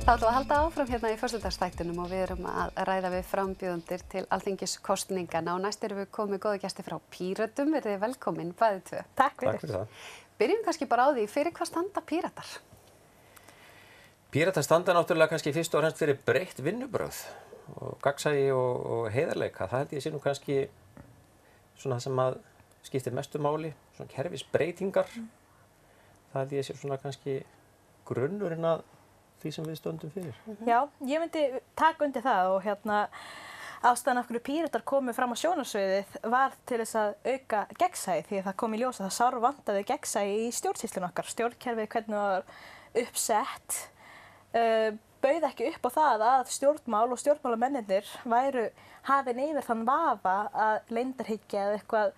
Þá ætlum við að halda áfram hérna í föstudagsþættinum og við erum að ræða við frambjóðendur til alþingiskosningana og næst erum við komið góða gesti frá Pírötum. Verið velkomin, bæði tvö. Takk fyrir. Takk fyrir það. Byrjum kannski bara á því, fyrir hvað standa Píratar? Píratar standa náttúrulega kannski fyrst og fremst fyrir breytt vinnubrögð og gagnsæi og heiðarleika. Það held ég sé nú kannski svona það sem að skiptir mestu máli, svona kerfisbreytingar. Það held ég sé svona kannski grunnurinn að því sem við stöndum fyrir. Já, ég myndi taka undir það og ástæðan af hverju Píratar komu fram á sjónarsviðið var til þess að auka gegnsæi því að það kom í ljós að það sárvantaði gegnsæi í stjórnsýslunni okkar. Stjórnkerfið, hvernig það var uppsett, bauð ekki upp á það að stjórnmál og stjórnmálamennirnir væru hafin yfir þann vafa að leyndarhyggja eða eitthvað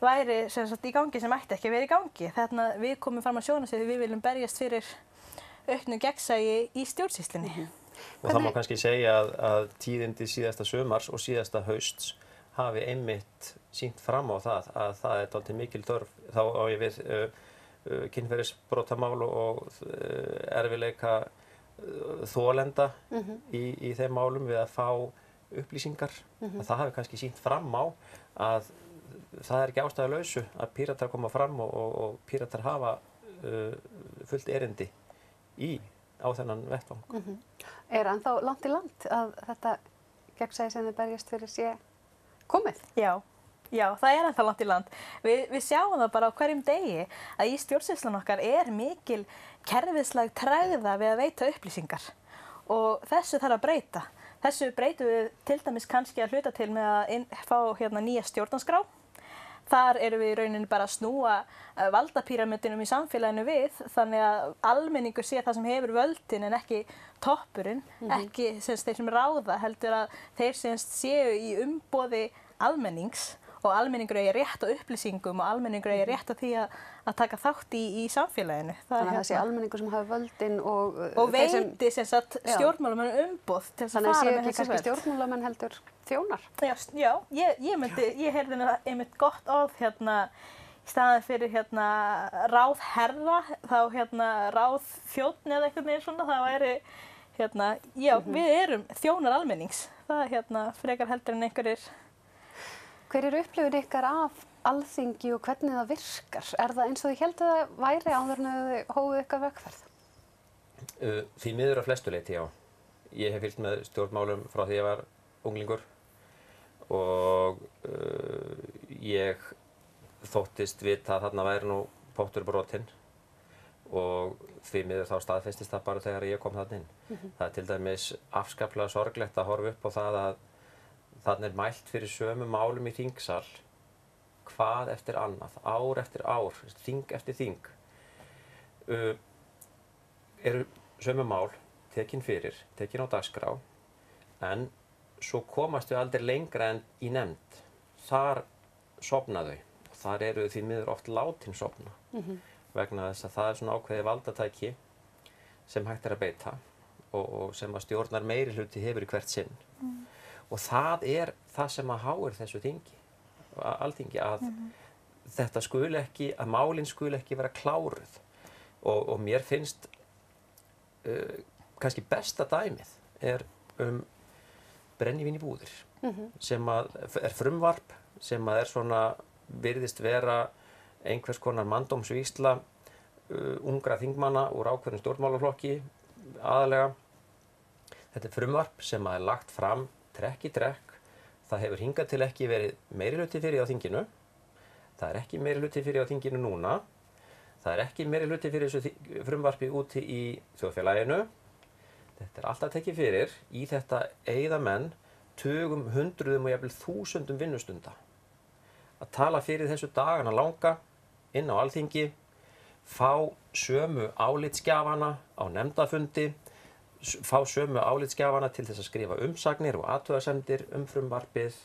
væri sem sagt í gangi sem ætti ekki að vera í gangi. Þannig að við komum fram á sjónarsviðið, við viljum berjast fyrir auknu gegnsæi í stjórnsýslunni. Og það má kannski segja að tíðindi síðasta sumars og síðasta hausts hafi einmitt sýnt fram á það að það er dálítið mikil þörf. Þá á ég við kynferðisbrotamál og erfiðleika þolenda í þeim málum við að fá upplýsingar. Að það hafi kannski sýnt fram á að það er ekki ástæðulausu að Píratar koma fram og Píratar hafa fullt erindi á þennan vettvang. Er ennþá langt í land að þetta gegnsæi sem þið berjast fyrir sé komið? Já, það er ennþá langt í land. Við sjáum það bara á hverjum degi að í stjórnsýslunni okkar er mikil kerfislæg tregða við að veita upplýsingar og þessu þarf að breyta. Þessu breytum við til dæmis kannski að hluta til með að fá nýja stjórnarskrá. Þar erum við í rauninni bara að snúa valdapíramídunum í samfélaginu við þannig að almenningur sé það sem hefur völdin en ekki toppurinn, ekki þeir sem ráða heldur að þeir sem séu í umboði almennings og almenningur eigi rétt á upplýsingum og almenningur eigi rétt á því að taka þátt í samfélaginu. Þannig að það sé almenningur sem hafi völdin og veiti sem sagt stjórnmálamenn umboð til þess að fara með þessi völd. Þannig að séu ekki kannski stjórnmálamenn heldur þjónar? Já, ég heyrði einmitt gott orð í staðinn fyrir ráðherra, þá ráðþjónn eða eitthvað neins svona, það væri við erum þjónar almennings. Það frekar heldur en einhverjir. Hver eru upplifun ykkar af Alþingi og hvernig það virkar? Er það eins og þið hélduð að væri áður en þið hófuð ykkar vegferð? Því miður að flestu leyti, já. Ég hef fylgst með stjórnmálum frá því ég var unglingur og ég þóttist vita að þarna væri nú pottur brotinn og því miður þá staðfestist það bara þegar ég kom þarna inn. Það er til dæmis afskaplega sorglegt að horfa upp á það að þarna er mælt fyrir sömu málum í þingsal, hvað eftir annað, ár eftir ár, þing eftir þing. Eru sömu mál tekin fyrir, tekin á dagskrá, en svo komast þau aldrei lengra en í nefnd. Þar sofna þau. Þar eru því miður oft látin sofna vegna þess að það er svona ákveðið valdatæki sem hægt er að beita og sem að stjórnar meirihluti hefur í hvert sinn. Og það er það sem að háir þessu þingi, Alþingi, að þetta skuli ekki, að málin skuli ekki vera kláruð. Og mér finnst kannski besta dæmið er brennivín í búðir, sem að er frumvarp, sem að er svona, virðist vera einhvers konar manndómsvísla ungra þingmanna úr ákveðnum stjórnmálaflokki, aðalega. Þetta er frumvarp sem að er lagt fram trekk í trekk. Það hefur hingað til ekki verið meirihluti fyrir á þinginu. Það er ekki meirihluti fyrir á þinginu núna. Það er ekki meirihluti fyrir þessu frumvarpi úti í þjóðfélaginu. Þetta er alltaf tekið fyrir. Í þetta eyða menn tugum, hundruðum og jafnvel þúsundum vinnustunda. Að tala fyrir þessu dagana langa inn á Alþingi, fá sömu álitsgjafana á nefndafundi, fá sömu álitsgjafana til þess að skrifa umsagnir og athugasemdir frumvarpið.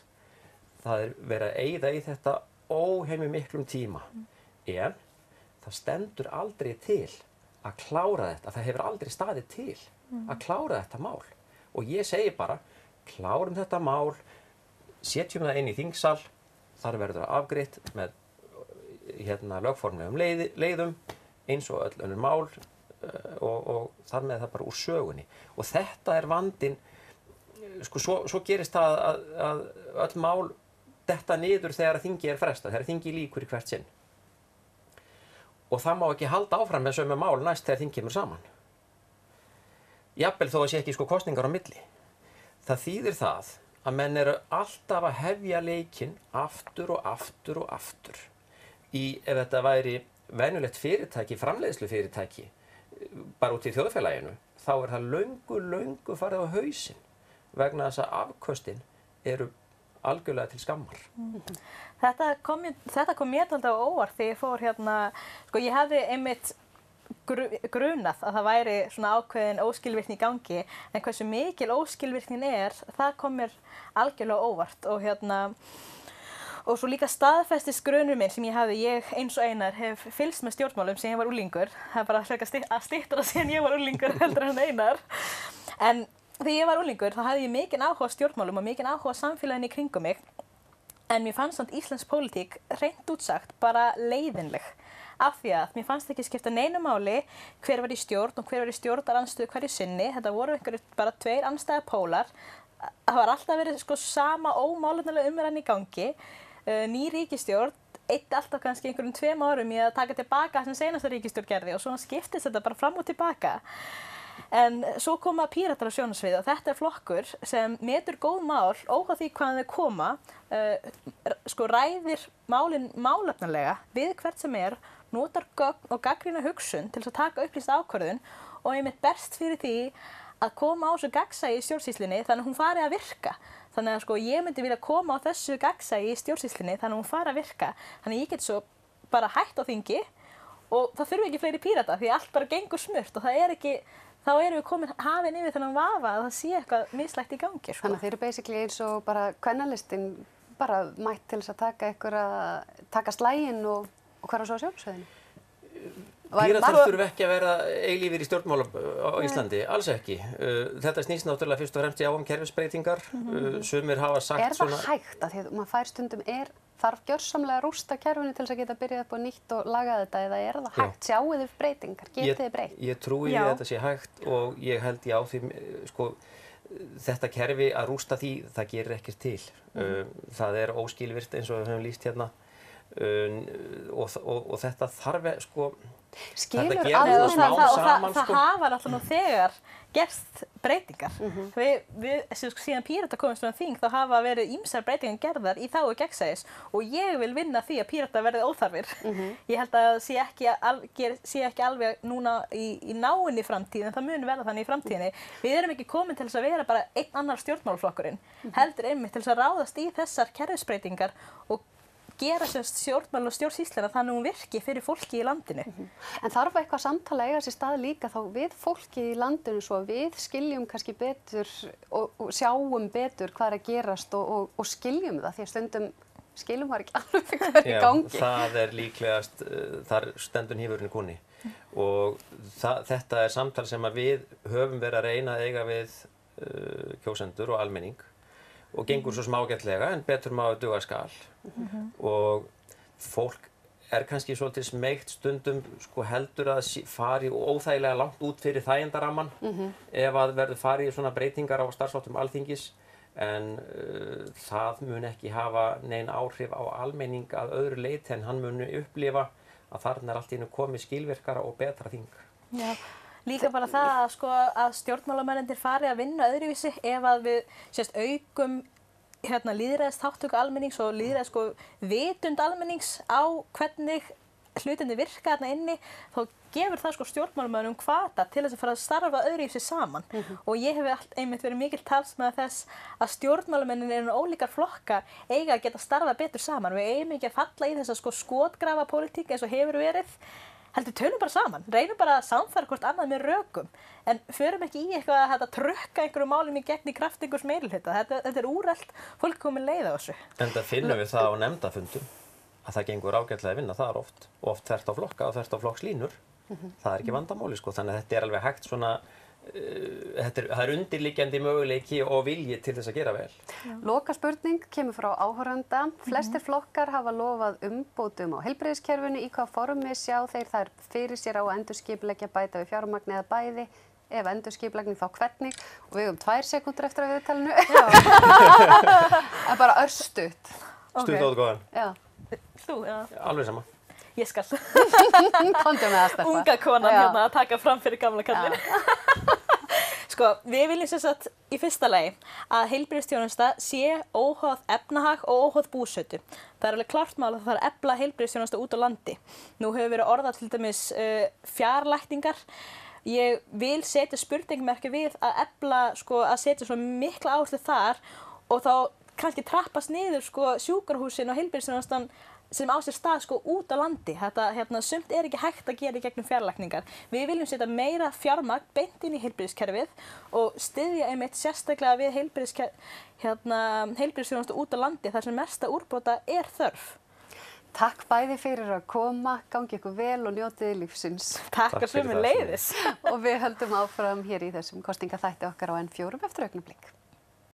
Það er verið að eyða í þetta óheimi miklum tíma. En það stendur aldrei til að klára þetta. Það hefur aldrei staðið til að klára þetta mál. Og ég segi bara, klárum þetta mál, setjum það inn í þingsal, þar verður það afgreitt með lögformlegum leiðum, eins og öll önnur mál, og þar með það bara úr sögunni. Og þetta vandinn, sko, svo gerist það að öll mál detta niður þegar þingi frestað, þegar þingi lýkur í hvert sinn. Og það má ekki halda áfram með sömu mál næst þegar þing kemur saman. Jafnvel þó að sé ekki sko kosningar á milli. Það þýðir það að menn eru alltaf að hefja leikinn aftur og aftur og aftur. Ef þetta væri venjulegt fyrirtæki, framleiðslufyrirtæki, bara út í þjóðfélaginu, þá það löngu farið á hausinn vegna þess að afköstin eru algjörlega til skammar. Þetta kom mér alltaf á óvart þegar ég fór sko ég hefði einmitt grunað að það væri svona ákveðin óskilvirkni í gangi, en hversu mikil óskilvirknin það kom mér algjörlega óvart og svo líka staðfestist grunur minn sem ég eins og Einar hef fylgst með stjórnmálum sem ég var unglingur, það bara frekar að styttra síðan ég var unglingur heldur en Einar, en þegar ég var unglingur þá hafði ég mikinn áhuga á stjórnmálum og mikinn áhuga á samfélaginu í kringum mig, en mér fannst samt íslensk pólitík hreint útsagt bara leiðinleg, af því að mér fannst ekki skipta neinu máli hver var í stjórn og hver var í stjórnarandstöðu hverju sinni, þetta voru bara tveir andstæðir pólar, það var alltaf verið sko sama ómálefnalega umræðan í gangi, ný ríkisstjórn eyddi alltaf kannski einhverjum 2 árum í að taka tilbaka sem seinasta ríkisstjórn gerði og svona skiptist þetta bara fram og tilbaka. En svo koma Píratar á sjónarsviðið og þetta flokkur sem metur góð mál óháð því hvaðan þau koma, sko ræðir málin málefnalega við hvert sem notar gögn og gagnrýna hugsun til þess að taka upplýsta ákvörðun og einmitt berst fyrir því að koma á þessu gagnsæi í stjórnsýslunni þannig að hún fari að virka. Þannig að sko ég myndi vilja koma á þessu gagnsæi í stjórnsýslunni þannig að hún fari að virka. Þannig að ég get svo bara hætt á þingi og það þurfi ekki fleiri Pírata því allt bara gengur smurt og það ekki þá erum við komin hafin yfir þennan vafa að það sé eitthvað mislægt í gangi. Sko. Þannig að þeir eru basically eins og bara kvennalistin bara mætt til þess að taka slaginn og hver á svo sjálfsögðinu? Píratar þurfa ekki að vera eilífir í stjórnmálum á Íslandi, alls ekki. Þetta snýst náttúrulega fyrst og fremst um kerfisbreytingar. Sumir hafa sagt svona... Er það hægt að því að maður fær stundum þarf gjörsamlega að rústa kerfinu til þess að geta byrjað upp á nýtt og laga þetta eða er það hægt? Sjáu þið breytingar? Getið þið breytt? Ég trúi að þetta sé hægt og ég held því sko þetta kerfi að rústa því, það gerir ekkert til. Það er óskilvirkt eins og við höfum lýst hérna og þetta þarf sko skilur það hafa alltaf nú þegar gerst breytingar. Síðan Pírata komist með þing þá hafa verið ýmsar breytingar gerðar í þágu gegnsæis og ég vil vinna því að Pírata verði óþarfir. Ég held að það sé ekki alveg núna í náinni framtíð en það mun verða þannig í framtíðinni. Við erum ekki komin til þess að vera bara einn annar stjórnmálaflokkurinn, heldur einmitt til þess að ráðast í þessar kerfisbreytingar og gera stjórnmál og stjórnsýsluna þannig hún virki fyrir fólki í landinu. En þarf eitthvað samtala eiga sér stað líka þá við fólki í landinu svo við skiljum kannski betur og sjáum betur hvað að gerast og skiljum það því að stundum skiljum var ekki alveg hvað í gangi. Já, það líklegast, þar stendur hnífurinn í kúnni og þetta samtal sem að við höfum verið að reyna að eiga við kjósendur og almenning og gengur svo smágætlega en betur má duga skal og fólk kannski svolítið smeygt stundum sko heldur að fari óþægilega langt út fyrir þægindaramman ef að verður farið í svona breytingar á starfsháttum Alþingis en það mun ekki hafa nein áhrif á almenning að öðru leyti en hann mun upplifa að þarna allt í einu komið skilvirkara og betra þing. Já. Líka bara það að stjórnmálamennir fari að vinna öðruvísi ef að við aukum lýðræðisþátttöku almennings og vitund almennings á hvernig hlutinni virka þarna inni, þá gefur það stjórnmálamönnum hvata til þess að fara að starfa öðruvísi saman. Og ég hef einmitt verið mikil talsmaður þess að stjórnmálamennin innan ólíkar flokka eiga að geta starfað betur saman. Við eigum ekki að falla í þessa skotgrafa pólitík eins og hefur verið. Heldur tölum bara saman, reynum bara að samfæra hvort annað með rökum, en förum ekki í eitthvað að trukka einhverju málum í gegn í kraft einhvers meirihluta. Þetta úrelt, fólk komið leið á þessu. En það finnum við það á nefndafundum, að það gengur ágætlega að vinna þar oft þvert á flokka og þvert á flokkslínur. Það ekki vandamáli, þannig að þetta alveg hægt svona það undirliggjandi möguleiki og vilji til þess að gera vel. Loka spurning kemur frá áhorfanda. Flestir flokkar hafa lofað umbótum á heilbrigðiskerfinu. Í hvað formi sjá þeir þær fyrir sér á að endurskipuleggja, bæta við fjármagni eða bæði? Ef endurskipulagning þá hvernig? Og við 2 sekúndur eftir að viðtalinu. En bara örstutt. Stutt átkvæðan. Já. Þú, já. Alveg sama. Ég skal. Komdu með það, Steffa. Unga konan hérna að taka fram fyrir gamla kallinn. Sko, við viljum sem sagt í fyrsta lagi að heilbrigðisþjónusta sé óháð efnahag og óháð búsetu. Það er alveg klart mál að það þarf að efla heilbrigðisþjónusta út á landi. Nú hefur verið orðað til dæmis fjarlækningar. Ég vil setja spurningmerki við að efla, sko, að setja svo mikla áherslu þar og þá kannski trappast niður sko sjúkrahúsin og heilbrigðisþjónustan sem á sér stað sko út á landi. Þetta sumt ekki hægt að gera í gegnum fjarlækningar. Við viljum setja meira fjármagn beint inn í heilbrigðiskerfið og styðja einmitt sérstaklega við heilbrigðisþjónustu út á landi þar sem mesta úrbóta er þörf. Takk bæði fyrir að koma, gangi ykkur vel og njótið lífsins. Takk að sömuleiðis. Og við höldum áfram hér í þessum kosningaþætti okkar á N4 eftir augnablik.